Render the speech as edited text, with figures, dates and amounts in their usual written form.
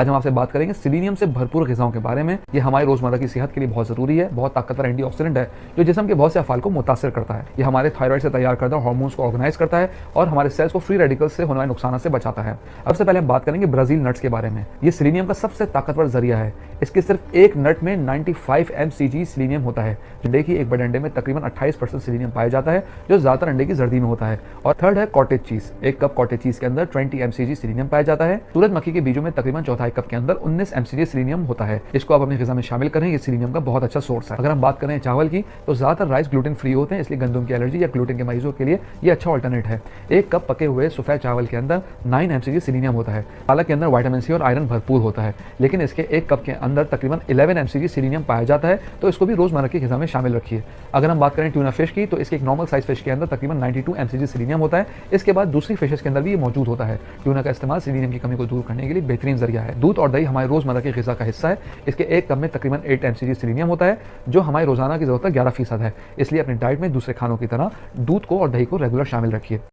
आज हम आपसे बात करेंगे सेलेनियम से भरपूर ग़िज़ाओं के बारे में। ये हमारी रोज़मर्रा की सेहत के लिए बहुत ज़रूरी है, बहुत ताकतवर एंटीऑक्सीडेंट है जो जिस्म के बहुत से अफ़ाल को मुतासिर करता है। ये हमारे थायराइड से तैयार करदा हार्मोन्स को ऑर्गेनाइज करता है और हमारे सेल्स को फ्री रेडिकल्स से होने वाले नुकसान से बचाता है। अब से पहले हम बात करेंगे ब्राज़ील नट्स के बारे में। ये सेलेनियम का सबसे ताकतवर ज़रिया है। इसके सिर्फ एक नट में 95 mcg सेलेनियम होता है। अंडे की एक बड़े अंडे में तकरीबन 28% सेलेनियम पाया जाता है जो ज़्यादातर अंडे की जर्दी में होता है। और थर्ड है कॉटेज चीज़। एक कप कॉटेज चीज़ के अंदर 20 mcg सेलेनियम पाया जाता है। सूरजमुखी के बीजों में तकरीबन चौथाई कप के अंदर 19 mcg सेलेनियम होता है। इसको आप अपनी ग़िज़ा में शामिल करें, ये सेलेनियम का बहुत अच्छा सोर्स है। अगर हम बात करें चावल की तो ज़्यादातर राइस ग्लूटेन फ्री होते हैं, इसलिए गंदम की एलर्जी या ग्लूटेन के मरीजों के लिए ये अच्छा अल्टरनेट है। एक कप पके हुए सफ़ेद चावल के अंदर 9 mcg सेलेनियम होता है। पालक के अंदर विटामिन सी और आयरन भरपूर होता है, लेकिन इसके एक कप के अंदर तकरीबन 11 mcg सेलेनियम पाया जाता है, तो इसको भी रोज़मर्रा की ग़िज़ा में शामिल रखिए। अगर हम बात करें ट्यूना फिश की तो इसके एक नॉर्मल साइज फिश के अंदर तकरीबन 92 mcg सेलेनियम होता है। इसके बाद दूसरी फिशेस के अंदर भी ये मौजूद होता है। ट्यूना का इस्तेमाल सेलेनियम की कमी को दूर करने के लिए बेहतरीन जरिया है। दूध और दही हमारे रोज़मर्रा की ग़िज़ा का हिस्सा है। इसके एक कप में तकरीबन 8 mcg सेलेनियम होता है जो हमारी रोज़ाना की ज़रूरत का 11% है। इसलिए अपनी डाइट में दूसरे खानों की तरह दूध को और दही को रेगुलर शामिल रखिए।